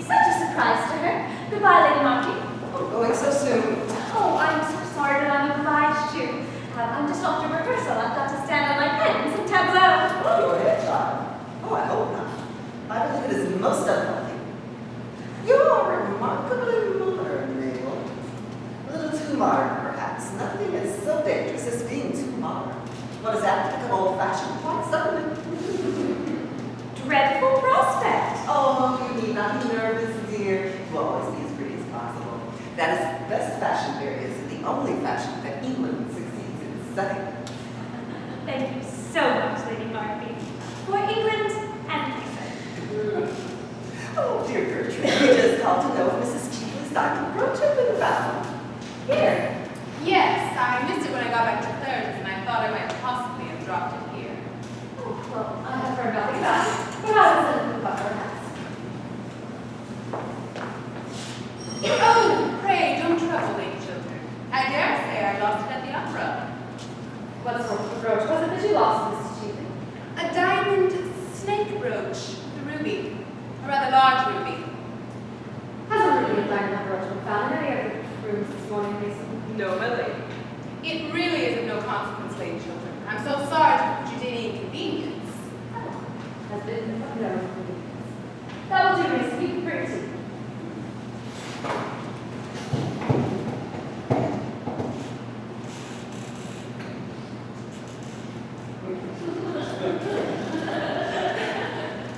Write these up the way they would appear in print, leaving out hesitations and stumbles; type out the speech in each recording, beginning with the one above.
Such a surprise to her. Goodbye, Lady Margie. Oh, going so soon. Oh, I'm so sorry, but I'm obliged to. I'm just off to rehearsal. I've got to stand on my pens and tableau. Oh, your head, child. Oh, I hope not. I believe it is most unhealthy. You are remarkably modern, Mabel. A little too modern, perhaps. Nothing is so dangerous as being too modern. What is apt to become old-fashioned quite suddenly. Dreadful prospect. Oh, you need not be nervous, dear. You will always be as pretty as possible. That is the best fashion there is, and the only fashion that England succeeds in setting. Thank you so much, Lady Margie. For England and England. Oh, dear Gertrude, we just called to know if Mrs. Cheaply's diamond brooch had been found. Here. Yes, I missed it when I got back to Claridge's, and I thought I might possibly have dropped it here. Oh, well, I have heard nothing about it. Perhaps it's in the butler house. Oh, pray, don't trouble, Lady Chiltern. I dare say I lost it at the opera. What sort of brooch was it that you lost, Mrs. Cheatham? A diamond snake brooch, the ruby. A rather large ruby. Hasn't really a diamond brooch been found in any of the rooms this morning, recently? No, my lady. It really is of no consequence, Lady Chiltern. I'm so sorry to put you to any inconvenience. Has been no inconvenience. That will do, Miss. You can bring tea.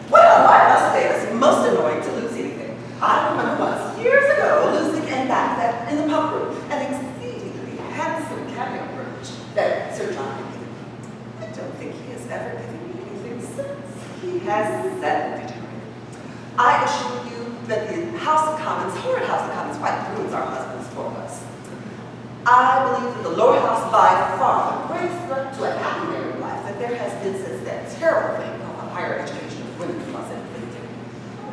Well, I must say it's most annoying to lose anything. I remember once, years ago, losing and that in the pump room, an exceedingly handsome cabinet brooch that Sir John had given me. I don't think he has ever given me anything since. He has sadly deteriorated. I assure you that the House of Commons, horrid House of Commons, quite ruins our husbands for us. I believe that the lower house by far the greatest threat to a happy married life that there has been since that terrible thing called the higher education of women from us in Lincoln.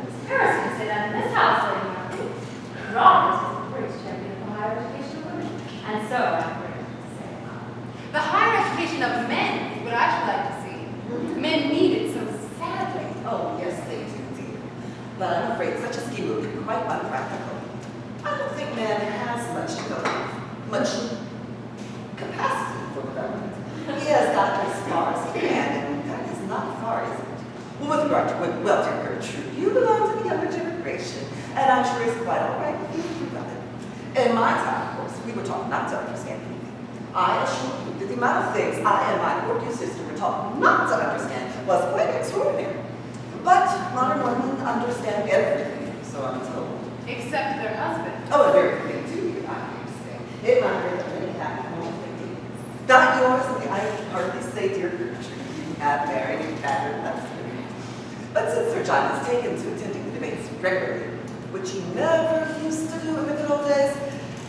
It's heresy to say that in this house, Lady Margie. Robert is the great champion of the higher education of women. And so, I'm afraid to say The higher education of men is what I should like to see. Men need it so sadly. Oh, yes, they do, dear. But I'm afraid such a scheme would be quite unpractical. I don't think man has much capacity for development. He has got as far as he can, and that is not far, is it? Well, with regard to women, well, dear Gertrude, you belong to the younger generation, and I'm sure it's quite all right with you about it. In my time, of course, we were taught not to understand anything. I assure you that the amount of things I and my poor dear sister were taught not to understand was quite extraordinary. But modern women understand everything, so I'm told. Except their husband. Oh, and very thing too, I understand. It might bring up many happy homes, indeed. Not yours, and I can hardly say, dear Gertrude, you have married and had your husband. But since Sir John has taken to attending the debates regularly, which he never used to do in the good old days,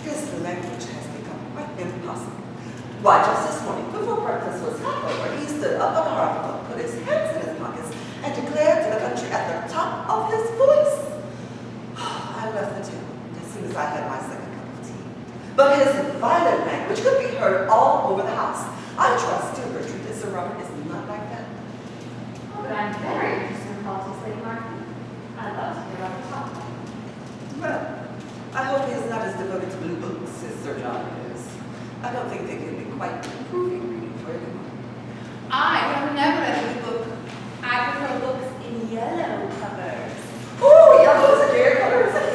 his language has become quite impossible. Why, just this morning, before breakfast was half over, he stood up on the hearth, put his hands in his pockets, and declared to the country at the top of his voice. I left the table as soon as I had my second cup of tea. But his violent language could be heard all over the house. I trust, dear Gertrude, that Sir Robert is not like that. Oh, but I'm very interested in politics, Lady Margie. I'd love to hear about the topic. Well, I hope he is not as devoted to blue books as Sir John is. I don't think they can be quite improving reading for everyone. I have never read a book. I prefer books in yellow covers. Oh, yellow is a dear color, isn't it?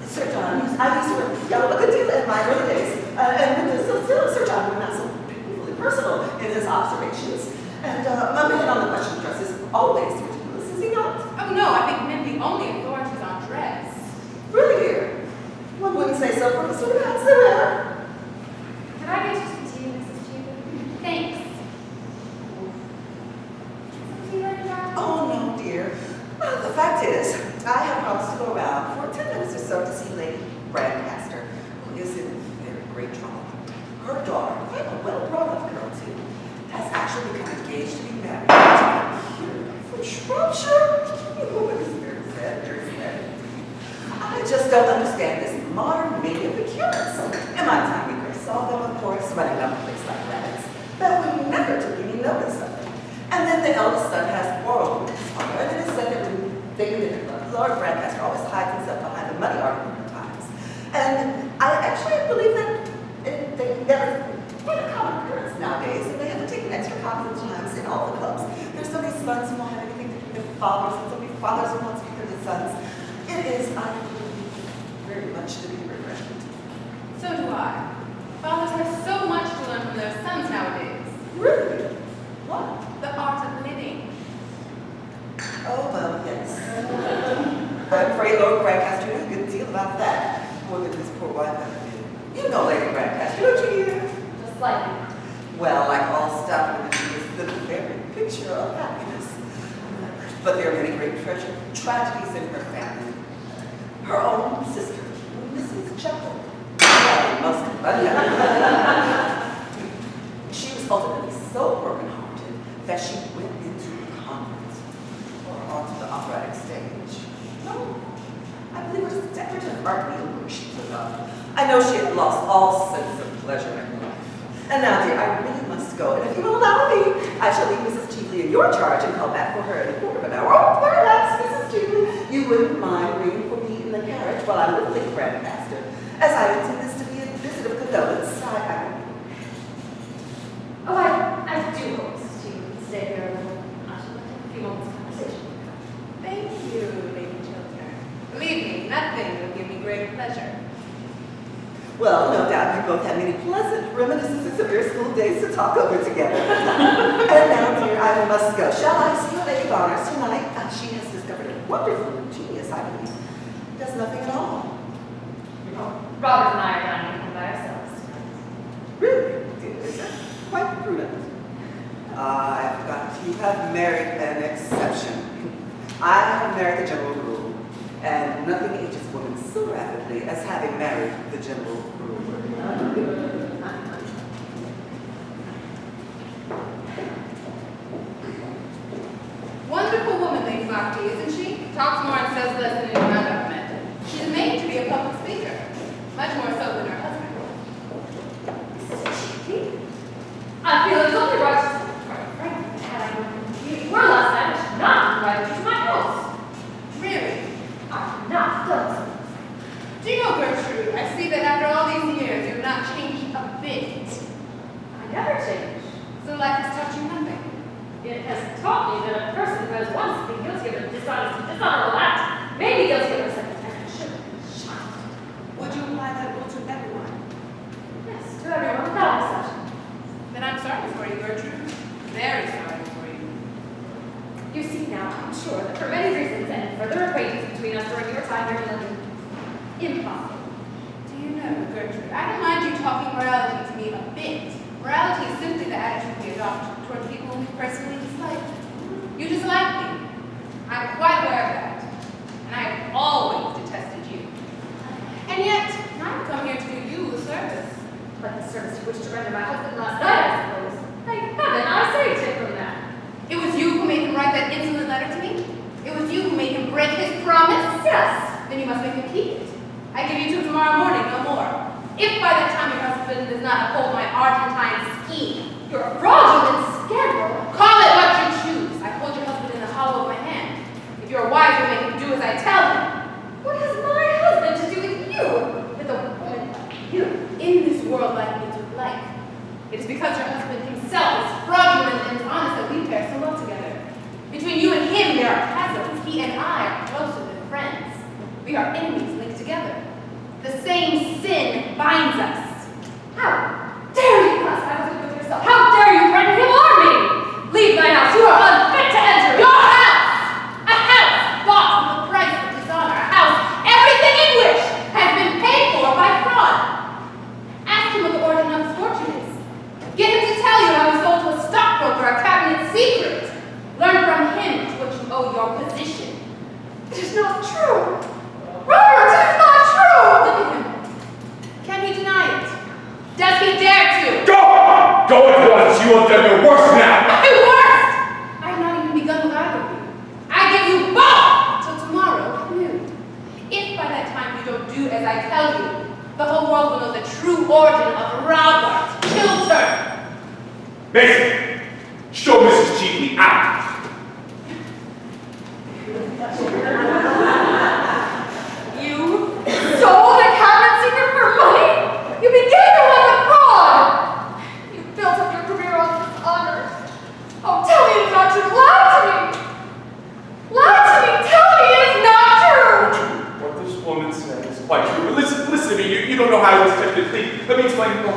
Sir John, I used to wear yellow a good deal in my early days. And with the still, Sir John was not so painfully personal in his observations. And my man on the question of dress is always ridiculous, is he not? Oh no, I think men the only authorities on dress. Really, dear? One wouldn't say so from the sort of hats they wear. Did I get you some tea, Mrs. Cheatham? Thanks. Some tea, Lady Margie? Oh, no, dear. The fact is, I have promised to go around for 10 minutes or so to see Lady Brancaster, who is in very great trouble. Her daughter, quite a well-brought-up girl, too, has actually become engaged to be married from Shropshire. Oh, it is very sad, very sad. I just don't understand this modern mania of appearance. In my time, we first saw them, of course, running down a place like that. But we never took any notice of them. And then the eldest son has quarreled with his father, and then his second, they live in Lord Brancaster always hides himself behind the money argument at times. And I actually believe that it's quite a common occurrence nowadays, and they have to take an extra cognizant times in all the clubs. There's so many sons who won't have anything to do with their fathers, and so many fathers who won't speak for their sons. It is, I believe, very much to be regretted. So do I. Fathers have so much to learn from their sons nowadays. Really? What? The art of living. Oh, well, yes. I'm afraid Lord Brancaster knew a good deal about that. More than his poor wife ever did. You know Lady Brancaster, don't you hear? Just like me. Well, like all stout women, she is the very picture of happiness. But there are many great tragedies in her family. Her own sister, Mrs. Chapel, most she was ultimately so broken-hearted that she went into the convent or onto the operatic stage. No, I believe it was the decorative art meeting where she took up. I know she had lost all sense of pleasure in life. And now, dear, I really must go. And if you will allow me, I shall leave Mrs. Cheveley in your charge and call back for her in a quarter of an hour. Oh, perhaps, Mrs. Cheveley, you wouldn't mind waiting for me in the carriage while I'm with Lady Brancaster, as I intend this to be a visit of condolence. Oh, I do hope Mrs. Cheveley can stay here a little. I should like to have a few moments of conversation with her. Thank you, Lady Chiltern. Believe me, nothing will give me greater pleasure. Well, no doubt you both have many pleasant reminiscences of your school days to talk over together. And now, dear, I must go. Shall I see Lady Barnes tonight? She has discovered a wonderful genius, I believe. Does nothing at all. Robert and I are dining home by ourselves tonight. Really, dear, is that quite prudent? I forgot, you have married an exception. I have married the general rule, and nothing ages women so rapidly as having married the general rule. Wonderful woman, Lady Marquis, isn't she? Talks more and says less than anyone I've ever met. She's made to be a public speaker, much more so than her husband. Mrs. Cheveley? I feel it's only right to say, frankly, had I known you were last night, I should not have invited you to my house. Really? I have not done so. Do you know, Gertrude, I see that after all these years, you've not changed a bit. I never change. So life has taught you nothing. It has taught me that a person who has once been guilty of a dishonest and dishonorable act may be guilty of a second time and should be shot. Would you apply that rule to everyone? Yes, to everyone without exception. Then I'm sorry for you, Gertrude. Very sorry for you. You see now, I'm sure that for many reasons and in further acquaintance between us during your time here in London, impossible. Do you know, Gertrude, I don't mind you talking morality to me a bit. Morality is simply the attitude we adopt toward people we personally dislike. You dislike me. I'm quite aware of that. And I have always detested you. And yet, I've come here to do you a service. Like the service you wished to render my husband last night, I suppose. Thank heaven, I saved him from that. It was you who made him write that insolent letter to me? It was you who made him break his promise? Yes. Then you must make him keep it. I give you till tomorrow morning, no more. If by that time your husband does not uphold my Argentine scheme, You're a fraudulent scoundrel. call it what you choose. I hold your husband in the hollow of my hand. If you're wise, you'll make him do as I tell him. What has my husband to do with you? With a woman like you? In this world, like means with like. It is because your husband himself is fraudulent and dishonest that we pair so well together. Between you and him, there are chasms. He and I are closer than friends. We are enemies linked together. The same sin binds us. How dare you class my husband with yourself? How dare you threaten him or me? Leave my house. You are unfit to enter it. Your house! A house bought with the price of dishonor. A house, everything in which has been paid for by fraud. Ask him what the origin of his fortune is. Get him to tell you how he sold to a stockbroker a cabinet secret. Learn from him to what you owe your position. It is not true. Robert, it is not true. Look at him. Can he deny it? Does he dare to? Go! Go at once! You have done your worst now! My worst! I have not even begun with either of you. I give you both till tomorrow at noon. If by that time you don't do as I tell you, the whole world will know the true origin of Robert Chiltern. Mason, show Mrs. Cheveley out!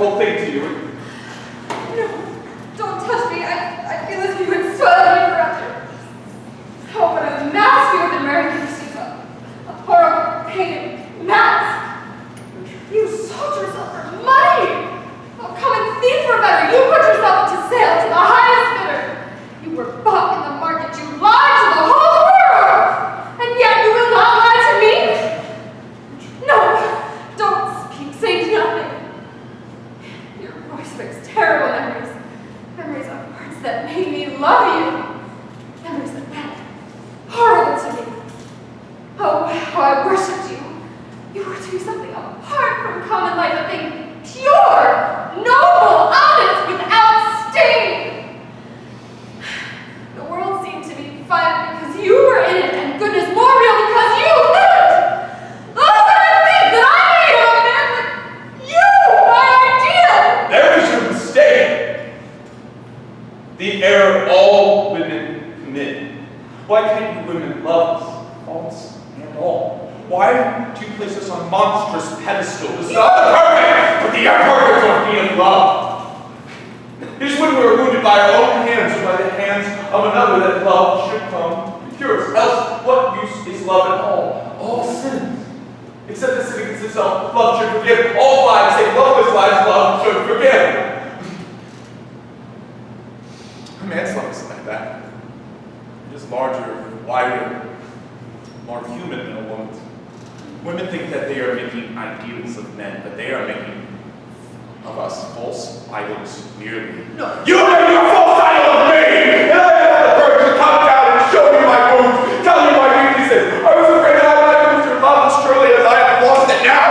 horrible thing to you. No, don't touch me. I feel as if you would swallow me forever. Oh, what a mask you have been wearing to receive a horrible, painted mask. You sold yourself for money. Oh, come and thief for better. You put yourself up to sale to the highest bidder. You were bought in the market. You lied to the whole world. And yet you will not lie to me? No, don't speak. Say nothing. Your voice wakes terrible memories. Memories of words that made me love you. Memories that meant horrible to me. Oh, how I worshipped you. You were to be something apart from common life, a thing pure, noble, honest, without stain. The world seemed to be fun because you were in it, and goodness more real because you lived. Oh, what I think that I made of a man like you, my ideal. There is your mistake. The error all women commit. Why can't you women love us, faults and all? Why do you place us on monstrous pedestals? Not the perfect, but the imperfect orpheum of love. It is when we are wounded by our own hands or by the hands of another that love should come to cure us. Else, what use is love at all? All sins. Except the sin against itself, love should forgive. All lives, save loveless lives, love should forgive. A man's love is like that. It is larger, wider, more human than a woman's. Women think that they are making ideals of men, but they are making of us false idols merely. No. You made a false idol of me! And I had the courage to come down and show you my wounds, tell you my weaknesses. I was afraid that I might lose your love as surely as I have lost it now.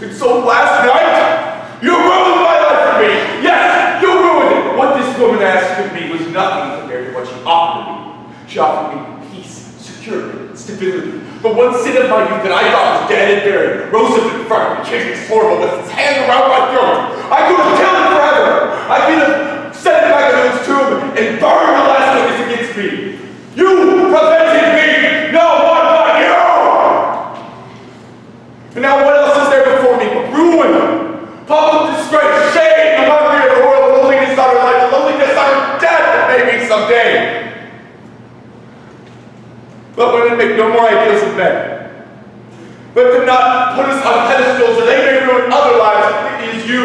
And so last night, you ruined my life for me. Yes, you ruined it. What this woman asked of me was nothing compared to what she offered me. She offered me peace, security, stability. But one sin of my youth that I thought was dead and buried rose up in front of me, kicking horrible with its hands around my throat. I could have killed it forever. I could have sent it back into its tomb and burned the last witness against me. You prevented me, no one but you! And now what else is there before me but ruin? Public disgrace, shame, the mockery of the world, the loneliness of our life, the loneliness of our death that may be someday. Let women make no more ideals of men. But do not put us on pedestals or they may ruin other lives. It is you.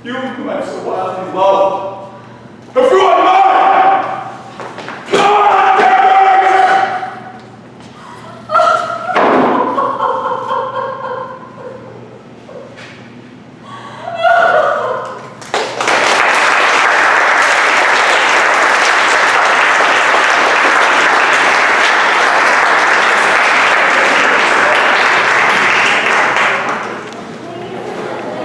You who I so wildly love. The fruit